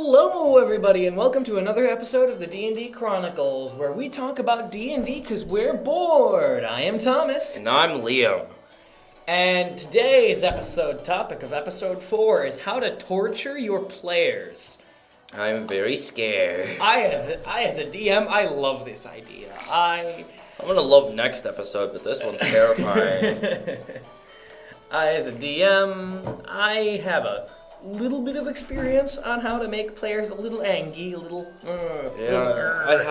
Hello everybody and welcome to another episode of the D&D Chronicles where we talk about D&D because we're bored. I am Thomas. And I'm Liam. And today's topic of episode 4 is how to torture your players. I'm very scared. I as a DM, I love this idea. I'm gonna love next episode, but this one's terrifying. I as a DM, I have a little bit of experience on how to make players a little angry, I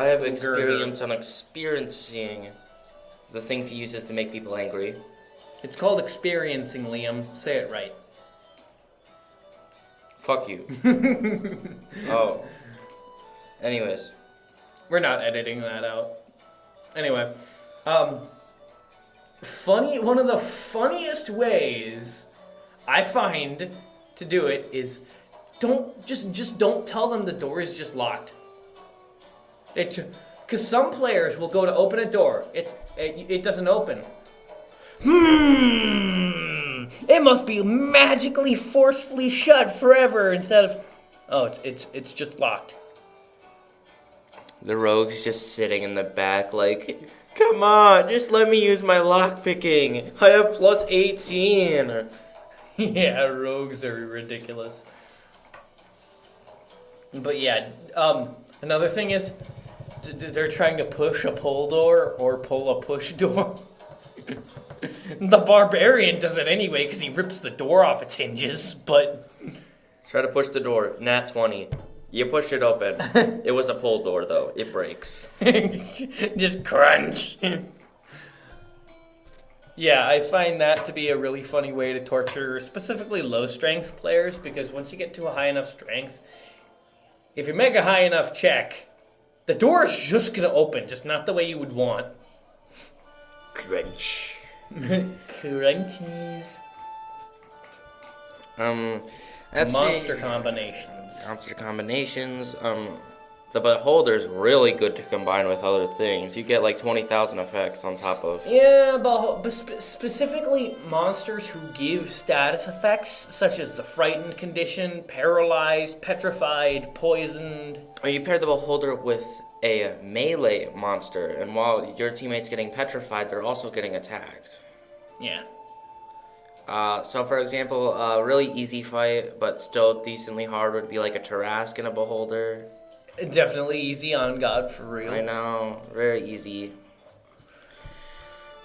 have experience on experiencing the things he uses to make people angry. It's called experiencing, Liam. Say it right. Fuck you. Oh. Anyways. We're not editing that out. Anyway, one of the funniest ways I find to do it is just don't tell them the door is just locked. Because some players will go to open a door, it doesn't open. It must be magically forcefully shut forever instead of it's just locked. The rogue's just sitting in the back like, come on, just let me use my lockpicking. I have plus 18. Yeah, rogues are ridiculous. But yeah, another thing is they're trying to push a pull door or pull a push door. The barbarian does it anyway because he rips the door off its hinges, but... Try to push the door. Nat 20. You push it open. It was a pull door, though. It breaks. Just crunch. Yeah, I find that to be a really funny way to torture specifically low-strength players, because once you get to a high enough strength, if you make a high enough check, the door is just going to open, just not the way you would want. Crunch. Crunchies. Monster combinations. The Beholder's really good to combine with other things. You get like 20,000 effects on top of... Yeah, but specifically monsters who give status effects, such as the frightened condition, paralyzed, petrified, poisoned. Or you pair the Beholder with a melee monster, and while your teammate's getting petrified, they're also getting attacked. Yeah. So for example, a really easy fight, but still decently hard would be like a Tarrasque and a Beholder. Definitely easy on God, for real. I know, very easy.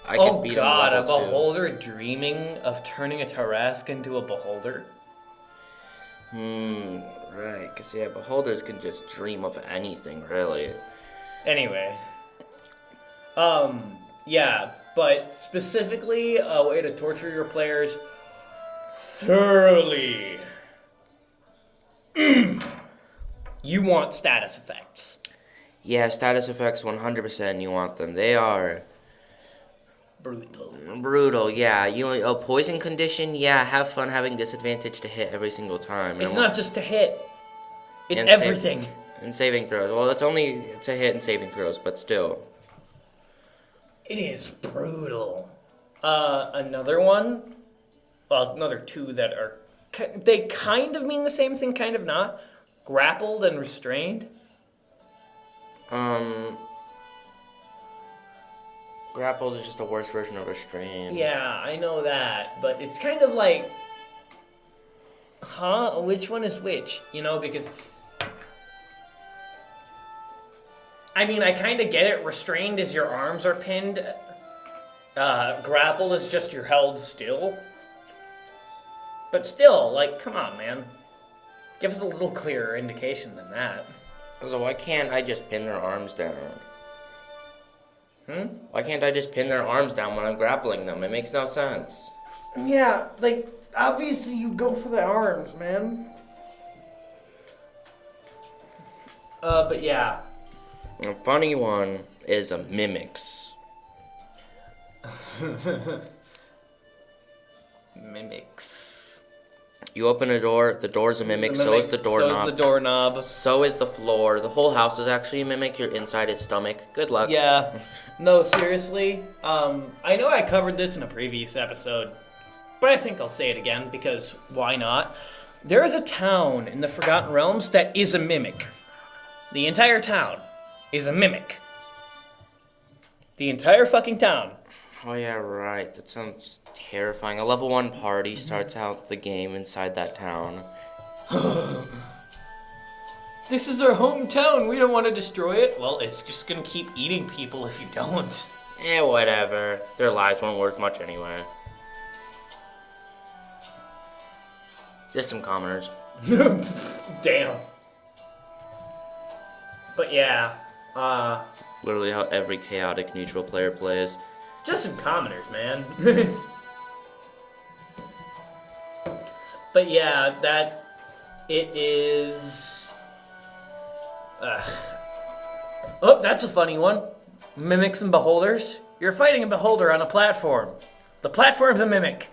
I could could beat God, him a Beholder dreaming of turning a Tarrasque into a Beholder? Right, because yeah, Beholders can just dream of anything, really. Anyway. Yeah, but specifically, a way to torture your players thoroughly. You want status effects. Yeah, status effects 100% you want them. They are... Brutal, yeah. A poison condition, yeah, have fun having disadvantage to hit every single time. It's not just to hit. It's everything. And saving throws. Well, it's only to hit and saving throws, but still. It is brutal. Another two that are... They kind of mean the same thing, kind of not. Grappled and restrained? Grappled is just a worse version of restrained. Yeah, I know that, but it's kind of like... Which one is which? Because... I mean, I kind of get it. Restrained is your arms are pinned. Grapple is just you're held still. But still, come on, man. Give us a little clearer indication than that. So why can't I just pin their arms down? Why can't I just pin their arms down when I'm grappling them? It makes no sense. Yeah, obviously you go for the arms, man. But yeah. A funny one is a mimics. Mimics. You open a door, the door's a mimic, so is the doorknob. So is the doorknob. So is the floor. The whole house is actually a mimic. You're inside its stomach. Good luck. Yeah. No, seriously. I know I covered this in a previous episode, but I think I'll say it again because why not? There is a town in the Forgotten Realms that is a mimic. The entire town is a mimic. The entire fucking town. Oh yeah, right. That sounds terrifying. A level 1 party starts out the game inside that town. This is our hometown. We don't want to destroy it. Well, it's just gonna keep eating people if you don't. Whatever. Their lives weren't worth much anyway. Just some commoners. Damn. But yeah, Literally how every chaotic neutral player plays. just some commoners, man. But yeah, that it is. Oh, that's a funny one. Mimics and beholders. You're fighting a beholder on a platform. The platform's a mimic.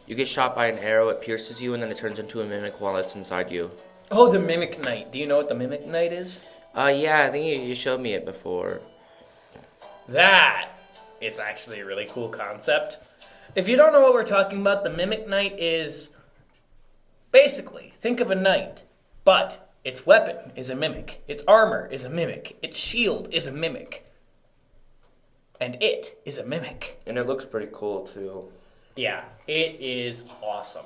You get shot by an arrow, it pierces you, and then it turns into a mimic while it's inside you. Oh, the Mimic Knight. Do you know what the Mimic Knight is? Yeah, I think you showed me it before. That is actually a really cool concept. If you don't know what we're talking about, the Mimic Knight is basically, think of a knight, but its weapon is a mimic. Its armor is a mimic. Its shield is a mimic. And it is a mimic. And it looks pretty cool, too. Yeah, it is awesome.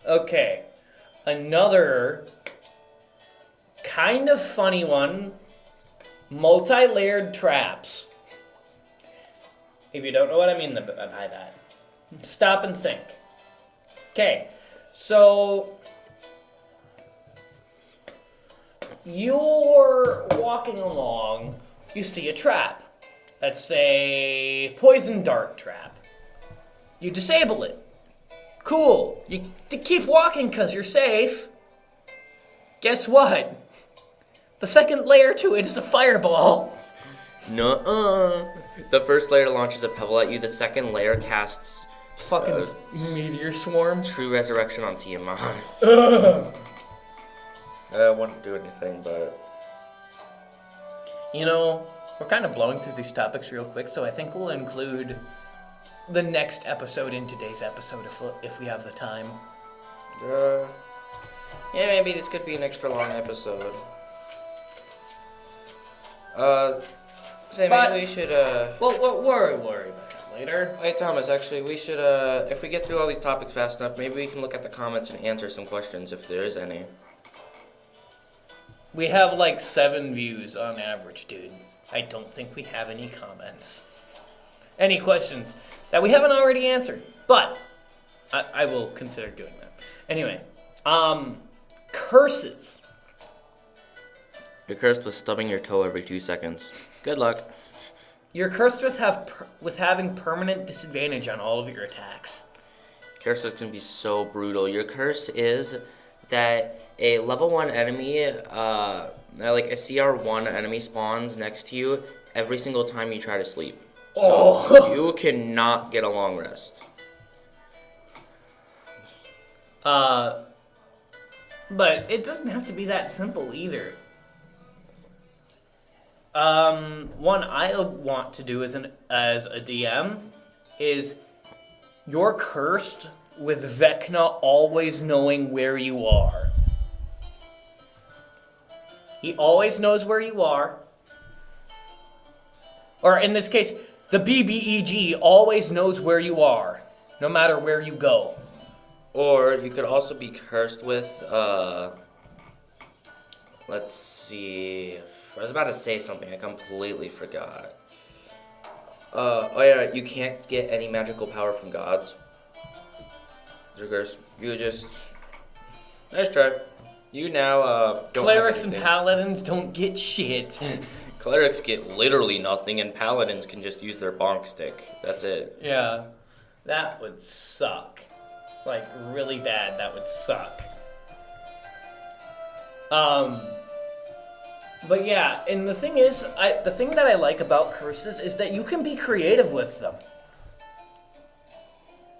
Okay, another kind of funny one, multi-layered traps. If you don't know what I mean by that, stop and think. Okay, so you're walking along, you see a trap. Let's say poison dart trap. You disable it. Cool. You keep walking because you're safe. Guess what? The second layer to it is a fireball. Nuh-uh. The first layer launches a pebble at you. The second layer casts Fucking meteor swarm. True Resurrection on Tiamat. It wouldn't do anything, but... You know, we're kind of blowing through these topics real quick, so I think we'll include the next episode in today's episode if we have the time. Yeah, maybe this could be an extra long episode. Maybe we should, Well, we'll worry about that later. Hey, Thomas, actually, we should, if we get through all these topics fast enough, maybe we can look at the comments and answer some questions if there is any. We have like 7 views on average, dude. I don't think we have any comments. Any questions that we haven't already answered, but I will consider doing that. Anyway, curses. You're cursed with stubbing your toe every 2 seconds. Good luck. You're cursed with having permanent disadvantage on all of your attacks. Curses can be so brutal. Your curse is that a level 1 enemy, like a CR1 enemy spawns next to you every single time you try to sleep. So you cannot get a long rest. But it doesn't have to be that simple either. One I want to do as a DM is you're cursed with Vecna always knowing where you are. He always knows where you are. Or in this case, the BBEG always knows where you are, no matter where you go. Or you could also be cursed with, let's see, I was about to say something, I completely forgot. Oh yeah, you can't get any magical power from gods. You're cursed. You just, nice try. You now, don't Clerics have and anything. paladins don't get shit. Clerics get literally nothing, and paladins can just use their bonk stick. That's it. Yeah, that would suck. Like, really bad, that would suck. But yeah, and the thing is, the thing that I like about curses is that you can be creative with them.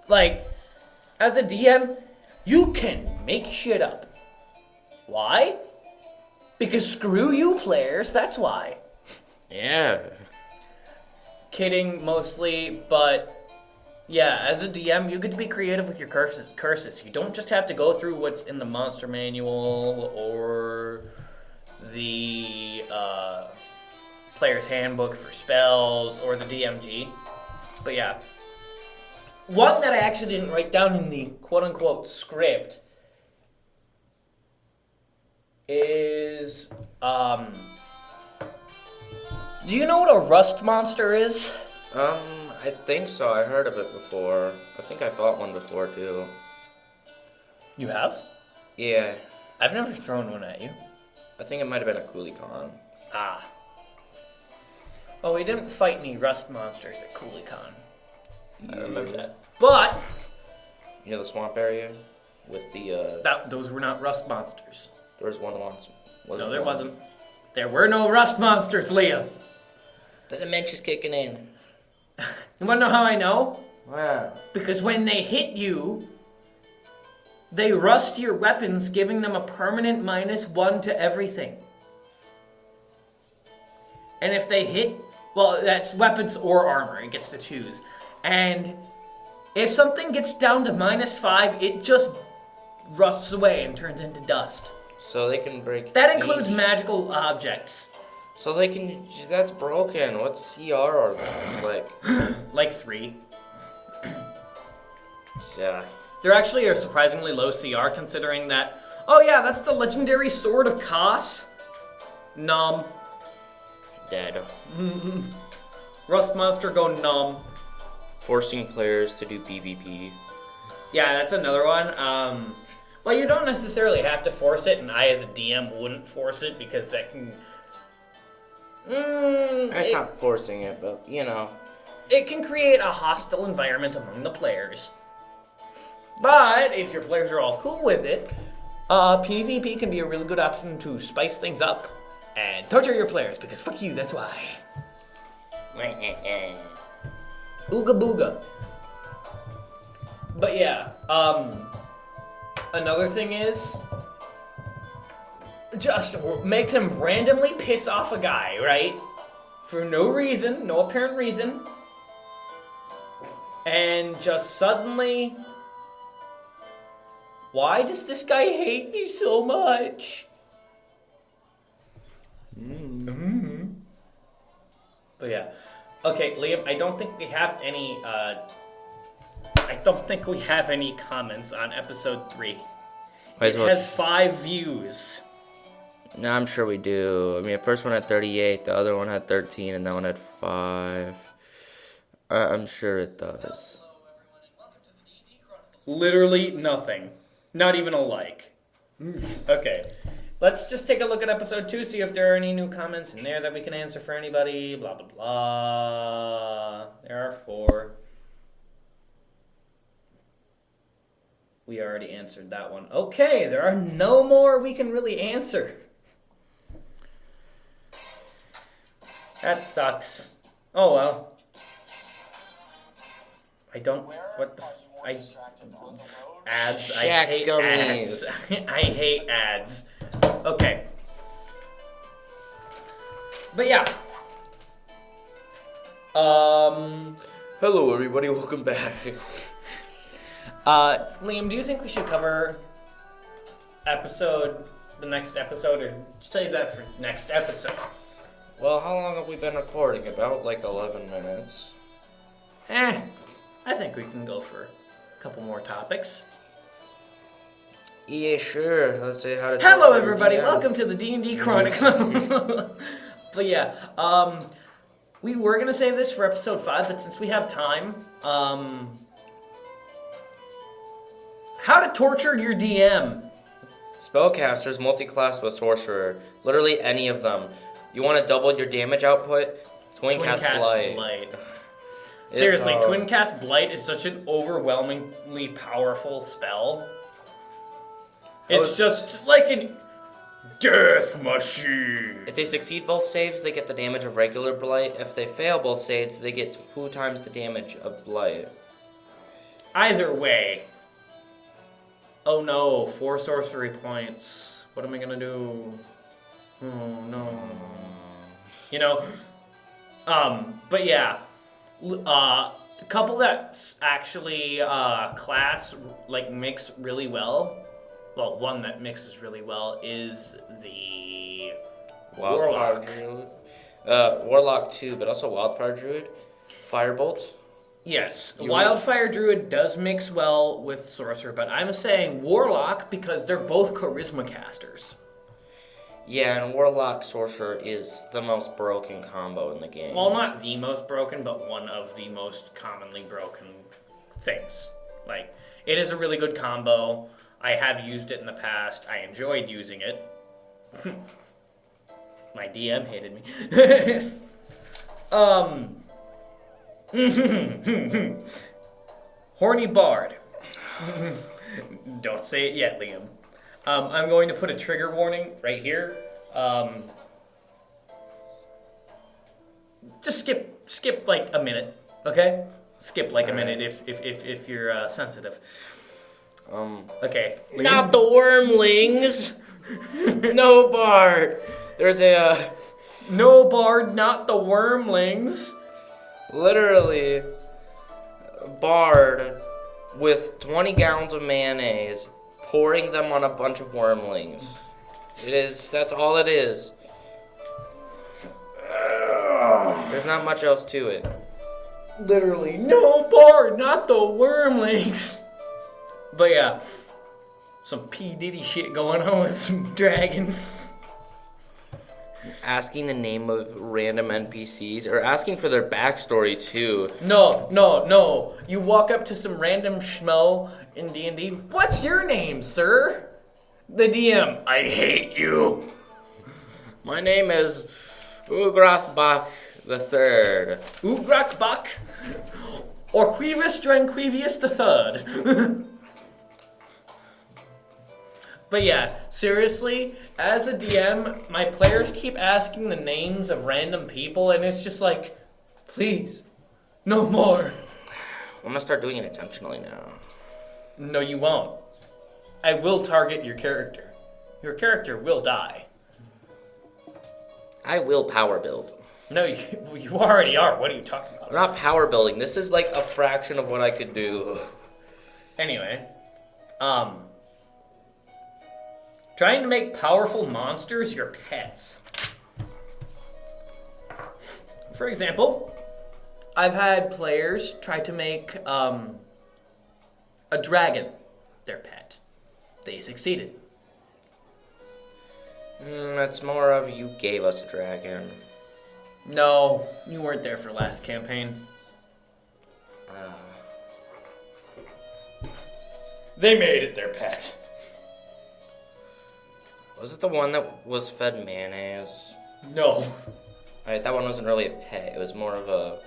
Like, as a DM, you can make shit up. Why? Because screw you players, that's why. Yeah. Kidding mostly, but yeah, as a DM, you get to be creative with your curses. You don't just have to go through what's in the monster manual or the player's handbook for spells or the DMG. But yeah. One that I actually didn't write down in the quote-unquote script is, do you know what a rust monster is? I think so. I heard of it before. I think I fought one before, too. You have? Yeah. I've never thrown one at you. I think it might have been a Coolicon. Ah. Oh, we didn't fight any rust monsters at Coolicon. I remember that. But You know the swamp area? With the, those were not rust monsters. there was one once. No, there wasn't. There were no rust monsters, Liam. The dementia's kicking in. You wanna know how I know? Wow. Because when they hit you, they rust your weapons, giving them a permanent -1 to everything. And if they hit, well, that's weapons or armor, it gets to choose. And if something gets down to -5, it just rusts away and turns into dust. So they can break. That includes each- magical objects. So they can. That's broken. What CR are they? Like. Like 3. Yeah. They're actually a surprisingly low CR considering that, oh yeah, that's the legendary Sword of Kos. Numb. Dead. Rust monster go numb. Forcing players to do PvP. Yeah, that's another one. Well, you don't necessarily have to force it, and I as a DM wouldn't force it because that can... It's not forcing it, but, you know. It can create a hostile environment among the players. But if your players are all cool with it, PvP can be a really good option to spice things up and torture your players, because fuck you, that's why. Ooga booga. But yeah, another thing is, just make them randomly piss off a guy, right? For no reason, no apparent reason. And just suddenly, why does this guy hate me so much? But yeah. Okay, Liam, I don't think we have any comments on episode 3. It has 5 views. No, I'm sure we do. I mean, the first one had 38, the other one had 13, and that one had 5. I'm sure it does. Literally nothing. Not even a like. Okay. Let's just take a look at episode 2, see if there are any new comments in there that we can answer for anybody. Blah, blah, blah. There are 4. We already answered that one. Okay, there are no more we can really answer. That sucks. Oh well. I don't. What the? Ads. I hate ads. I hate ads. Okay. But yeah. Hello, everybody. Welcome back. Liam, do you think we should cover the next episode, or save that for next episode? Well, how long have we been recording? About like 11 minutes. I think we can go for a couple more topics. Yeah, sure. Let's say how to. Hello, everybody. Welcome to the D&D Chronicles. But yeah, we were gonna save this for episode 5, but since we have time, how to torture your DM. Spellcasters multi-class with sorcerer. Literally any of them. You want to double your damage output? Twin cast Blight. Seriously, Twin Cast Blight is such an overwhelmingly powerful spell. It's just like a death machine. If they succeed both saves, they get the damage of regular Blight. If they fail both saves, they get 2 times the damage of Blight. Either way. Oh no, 4 sorcery points. What am I gonna do? Oh no. You know, but yeah, a couple that's actually class like mix really well. Well, one that mixes really well is the Warlock. Druid. Warlock too, but also Wildfire Druid. Firebolt. Yes, Wildfire Druid does mix well with Sorcerer, but I'm saying Warlock because they're both Charisma casters. Yeah, and Warlock Sorcerer is the most broken combo in the game. Well, not the most broken, but one of the most commonly broken things. Like, it is a really good combo. I have used it in the past. I enjoyed using it. My DM hated me. Horny Bard. Don't say it yet, Liam. I'm going to put a trigger warning right here. Just skip like a minute, okay? Skip like a minute if you're sensitive. Okay. Liam? Not the wormlings. No Bard. There's a No Bard, not the wormlings. literally Bard with 20 gallons of mayonnaise, pouring them on a bunch of wormlings. That's all it is. There's not much else to it. Literally, no Bard, not the wormlings. But yeah, some P. Diddy shit going on with some dragons. Asking the name of random NPCs, or asking for their backstory too. No. You walk up to some random schmo in D&D. What's your name, sir? The DM. I hate you. My name is Ugrathbach the Third. Ugrakbach or Quivus Dranquivius the Third. But yeah, seriously, as a DM, my players keep asking the names of random people, and it's just like, please, no more. I'm gonna start doing it intentionally now. No, you won't. I will target your character. Your character will die. I will power build. No, you already are. What are you talking about? I'm not power building. This is like a fraction of what I could do. Anyway, trying to make powerful monsters your pets. For example, I've had players try to make a dragon their pet. They succeeded. That's more of you gave us a dragon. No, you weren't there for last campaign. They made it their pet. Was it the one that was fed mayonnaise? No. Alright, that one wasn't really a pet. It was more of a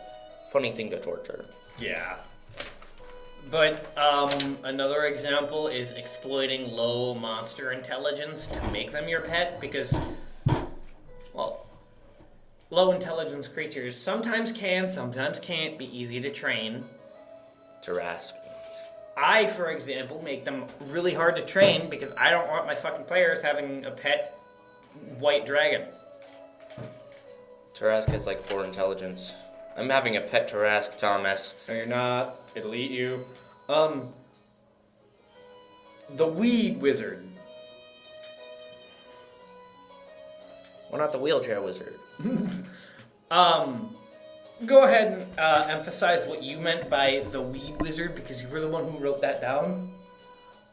funny thing to torture. Yeah. But another example is exploiting low monster intelligence to make them your pet because, well, low intelligence creatures sometimes can, sometimes can't be easy to train. Tarask. I, for example, make them really hard to train because I don't want my fucking players having a pet white dragon. Tarask has like 4 intelligence. I'm having a pet Tarask, Thomas. No, you're not. It'll eat you. The Weed Wizard. Why not the wheelchair wizard? Go ahead and emphasize what you meant by the Weed Wizard because you were the one who wrote that down.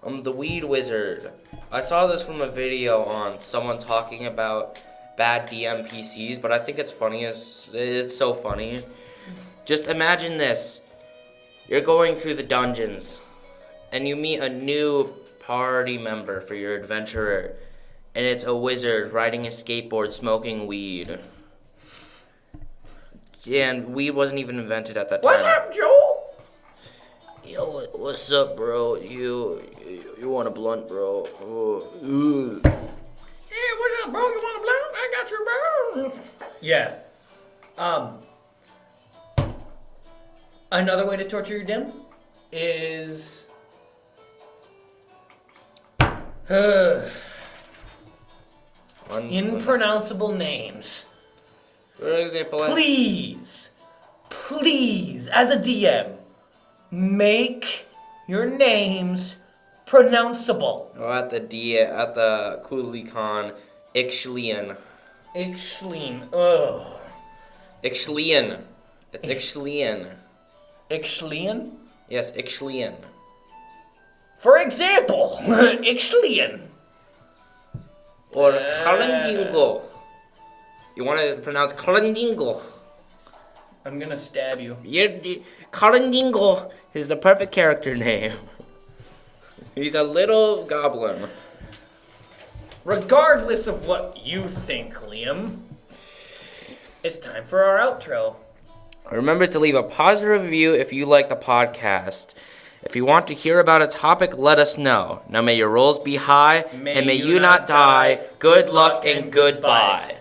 The weed wizard. I saw this from a video on someone talking about bad DM PCs, but I think it's funny. It's so funny. Just imagine this. You're going through the dungeons, and you meet a new party member for your adventurer, and it's a wizard riding a skateboard smoking weed. Yeah, and weed wasn't even invented at that time. What's up, Joel? Yo, what's up, bro? You want a blunt, bro? Hey, what's up, bro? You want a blunt? I got you, bro. Yeah. Another way to torture your dim is Impronounceable names. For example, Please, as a DM, make your names pronounceable. at the Kulikon, Ixchlian. Ixchleen. Ugh. Ixchlian. It's Ixchlian. Ixchleen? Yes, Ixchlian. For example, Ixchleen. Or Kalendingo. You want to pronounce Kalendingo. I'm gonna stab you. Kalendingo is the perfect character name. He's a little goblin. Regardless of what you think, Liam, it's time for our outro. Remember to leave a positive review if you like the podcast. If you want to hear about a topic, let us know. Now may your rolls be high, and may you not die. Good luck and goodbye.